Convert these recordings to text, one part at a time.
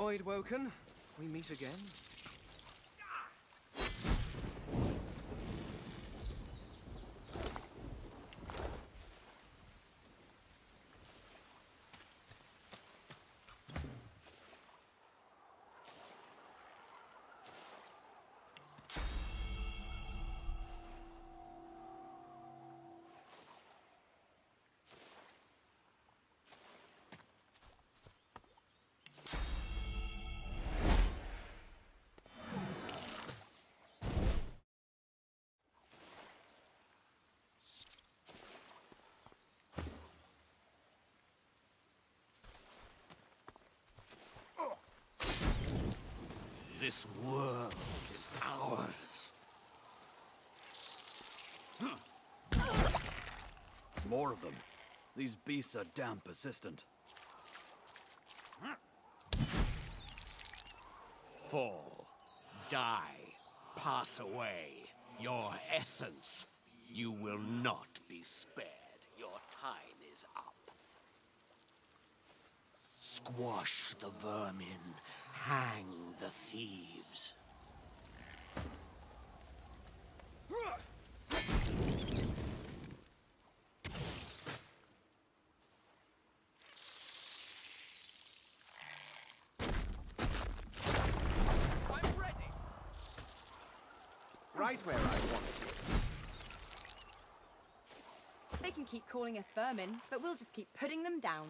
void woken, we meet again. This world is ours. More of them. These beasts are damn persistent. Fall, die, pass away. Your essence. You will not be spared. Your time is up. Squash the vermin. Hang the thieves. I'm ready! Right where I want you. They can keep calling us vermin, but we'll just keep putting them down.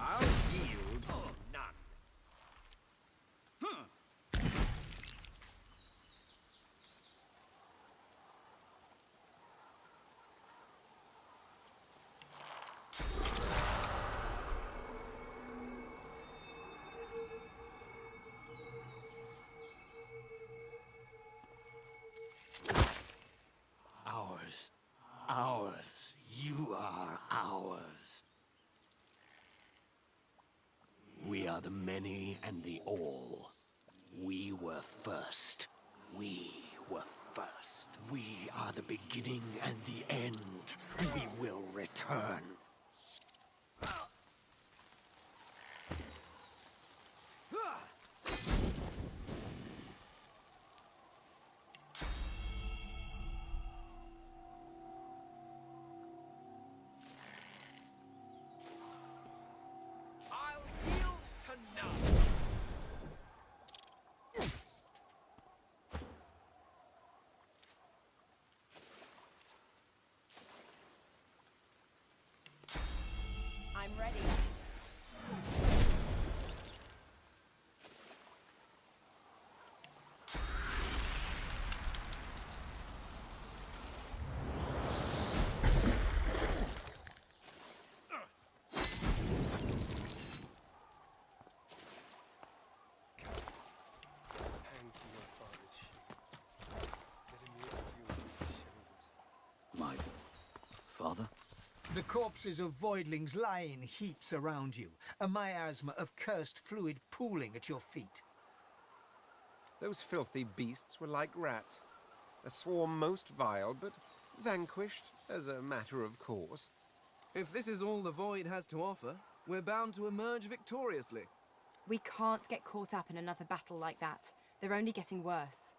I'll yield. Oh, none. Ours. Ours. You are ours. We are the many and the all. We were first. We were first. We are the beginning and the end. We will return. I'll yield to none. I'm ready. Hand to your father's sheep. Let him lift you on his shoulders. My father? The corpses of voidlings lie in heaps around you, a miasma of cursed fluid pooling at your feet. Those filthy beasts were like rats. A swarm most vile, but vanquished as a matter of course. If this is all the void has to offer, we're bound to emerge victoriously. We can't get caught up in another battle like that. They're only getting worse.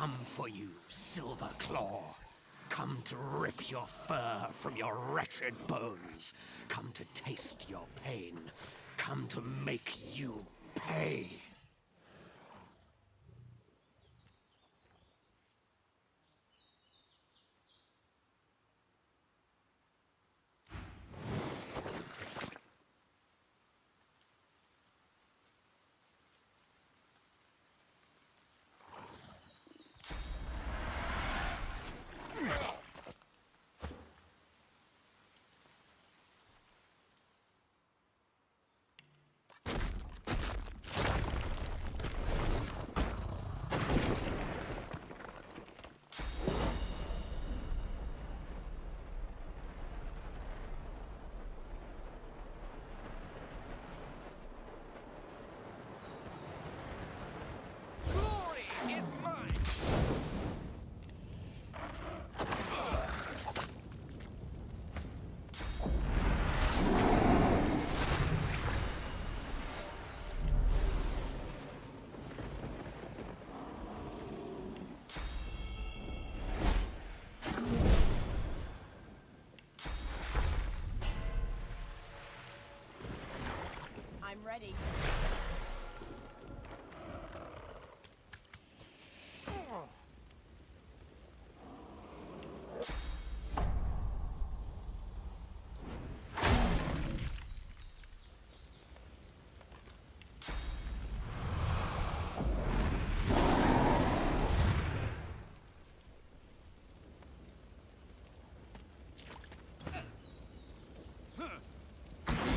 come for you, Silver Claw. Come to rip your fur from your wretched bones. Come to taste your pain. Come to make you pay. I'm ready.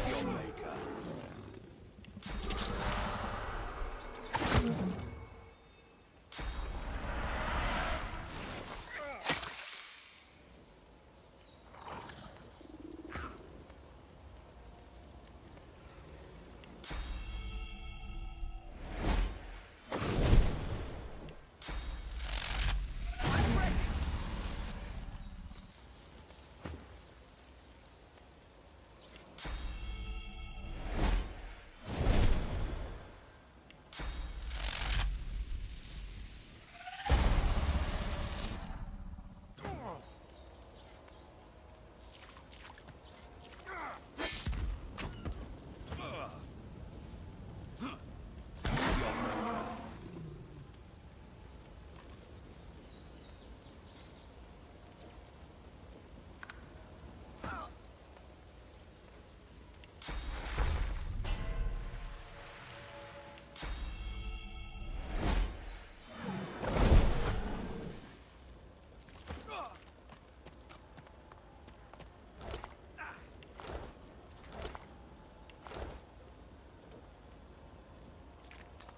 Your maker.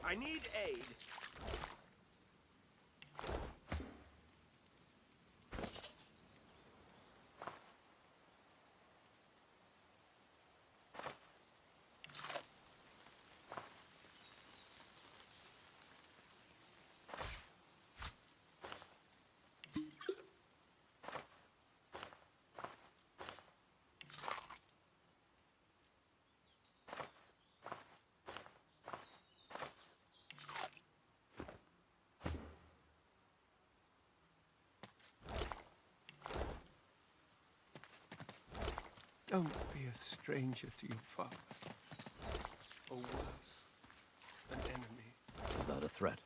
I need aid. Don't be a stranger to your father. Or worse, an enemy. Is that a threat?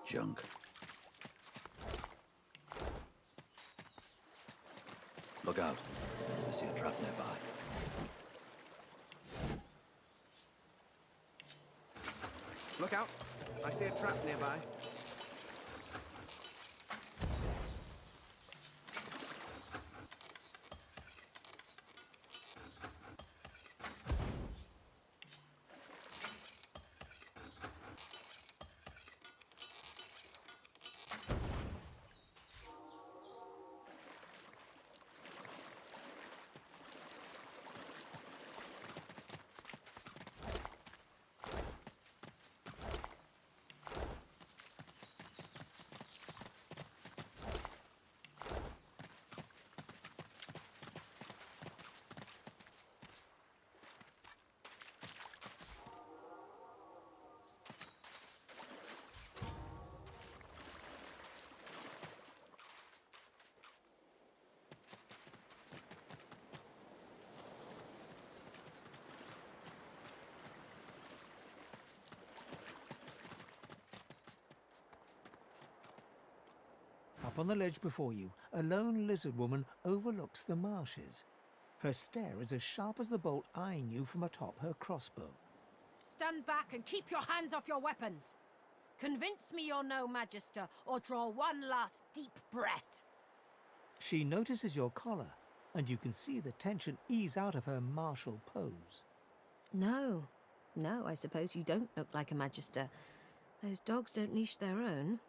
Junk. Look out. I see a trap nearby. Look out! I see a trap nearby. Up on the ledge before you, a lone lizard woman overlooks the marshes. Her stare is as sharp as the bolt eyeing you from atop her crossbow. Stand back and keep your hands off your weapons. Convince me you're no magister, or draw one last deep breath. She notices your collar, and you can see the tension ease out of her martial pose. No, I suppose you don't look like a magister. Those dogs don't leash their own.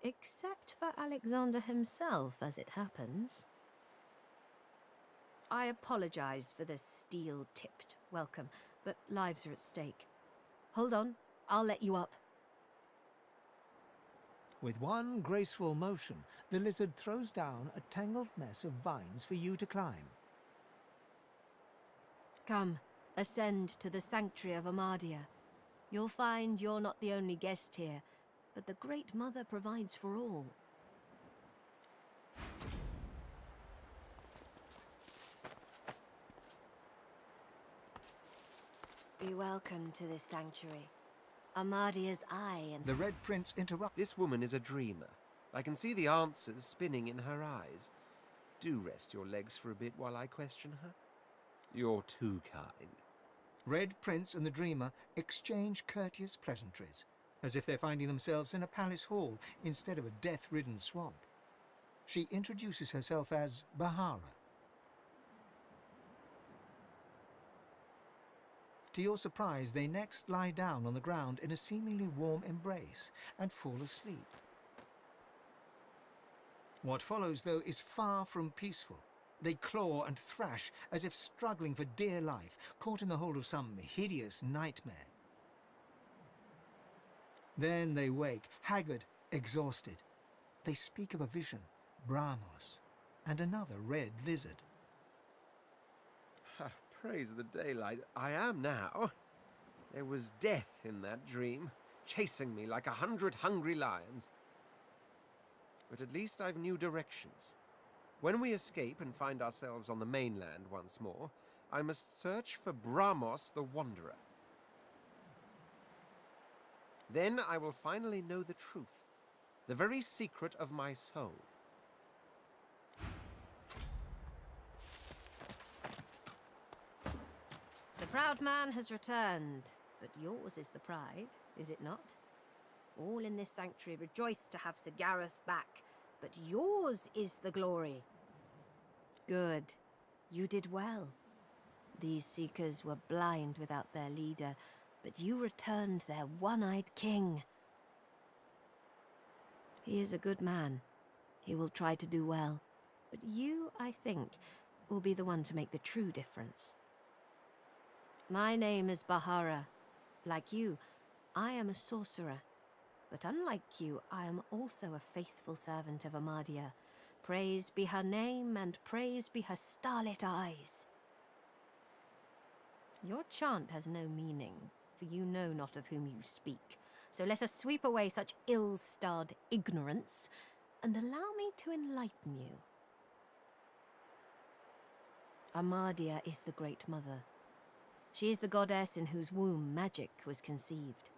Except for Alexander himself, as it happens. I apologize for the steel-tipped welcome, but lives are at stake. Hold on, I'll let you up. With one graceful motion, the lizard throws down a tangled mess of vines for you to climb. Come, ascend to the sanctuary of Amadia. You'll find you're not the only guest here, but the Great Mother provides for all. Be welcome to this sanctuary. Amadia's eye and... The Red Prince interrupts. This woman is a dreamer. I can see the answers spinning in her eyes. Do rest your legs for a bit while I question her. You're too kind. Red Prince and the Dreamer exchange courteous pleasantries, as if they're finding themselves in a palace hall instead of a death-ridden swamp. She introduces herself as Bahara. To your surprise, they next lie down on the ground in a seemingly warm embrace and fall asleep. What follows, though, is far from peaceful. They claw and thrash as if struggling for dear life, caught in the hold of some hideous nightmare. Then they wake, haggard, exhausted. They speak of a vision, Brahmos, and another red lizard. Praise the daylight. I am now. There was death in that dream, chasing me like 100 hungry lions. But at least I've new directions. When we escape and find ourselves on the mainland once more, I must search for Brahmos the Wanderer. Then I will finally know the truth, the very secret of my soul. The proud man has returned, but yours is the pride, is it not? All in this sanctuary rejoice to have Sir Gareth back, but yours is the glory. Good. You did well. These seekers were blind without their leader, but you returned their one-eyed king. He is a good man. He will try to do well. But you, I think, will be the one to make the true difference. My name is Bahara. Like you, I am a sorcerer. But unlike you, I am also a faithful servant of Amadia. Praise be her name, and praise be her starlit eyes. Your chant has no meaning, for you know not of whom you speak. So let us sweep away such ill-starred ignorance, and allow me to enlighten you. Amadia is the Great Mother. She is the goddess in whose womb magic was conceived,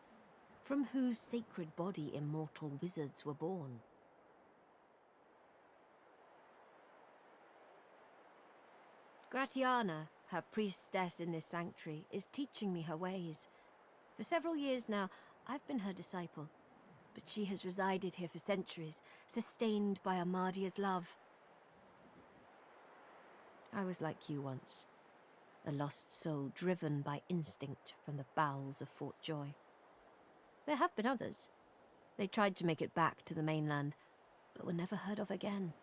from whose sacred body immortal wizards were born. Gratiana, her priestess in this sanctuary, is teaching me her ways. For several years now, I've been her disciple, but she has resided here for centuries, sustained by Amadia's love. I was like you once, a lost soul driven by instinct from the bowels of Fort Joy. There have been others. They tried to make it back to the mainland, but were never heard of again.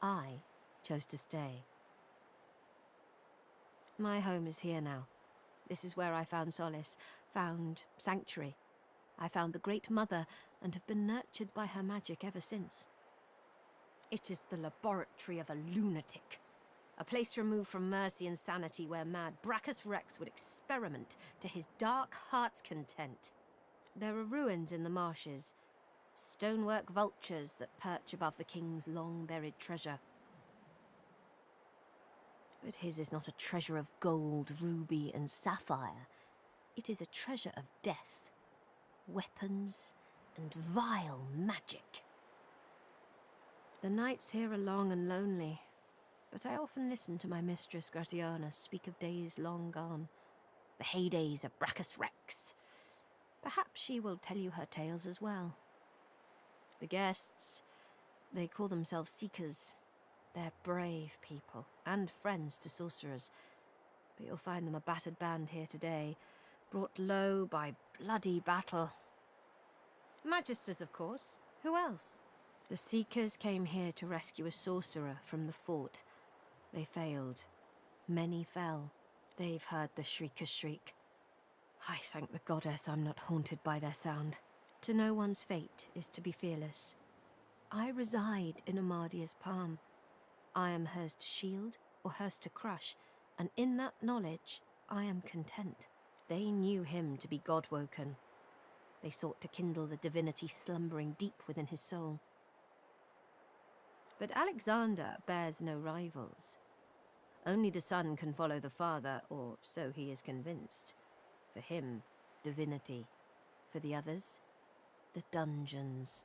I chose to stay. My home is here now. This is where I found solace, found sanctuary. I found the Great Mother, and have been nurtured by her magic ever since. It is the laboratory of a lunatic. A place removed from mercy and sanity where mad Brachus Rex would experiment to his dark heart's content. There are ruins in the marshes, stonework vultures that perch above the king's long-buried treasure. But his is not a treasure of gold, ruby, and sapphire. It is a treasure of death, weapons, and vile magic. The nights here are long and lonely, but I often listen to my mistress Gratiana speak of days long gone, the heydays of Brachus Rex. Perhaps she will tell you her tales as well. The guests, they call themselves Seekers. They're brave people, and friends to sorcerers, but you'll find them a battered band here today, brought low by bloody battle. Magisters, of course. Who else? The Seekers came here to rescue a sorcerer from the fort. They failed. Many fell. They've heard the Shrieker's shriek. I thank the goddess I'm not haunted by their sound. To know one's fate is to be fearless. I reside in Amadia's palm. I am hers to shield or hers to crush, and in that knowledge I am content. They knew him to be God-woken. They sought to kindle the divinity slumbering deep within his soul. But Alexander bears no rivals. Only the son can follow the father, or so he is convinced. For him, divinity. For the others, the dungeons.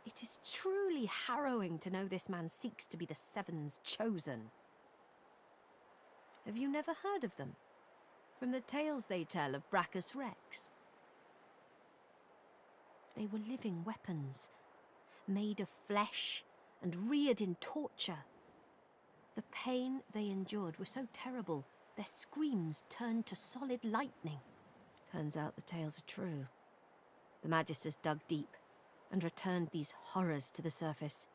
It is truly harrowing to know this man seeks to be the Seven's chosen. Have you never heard of them? From the tales they tell of Brachus Rex? They were living weapons, made of flesh and reared in torture. The pain they endured was so terrible, their screams turned to solid lightning. Turns out the tales are true. The Magisters dug deep and returned these horrors to the surface.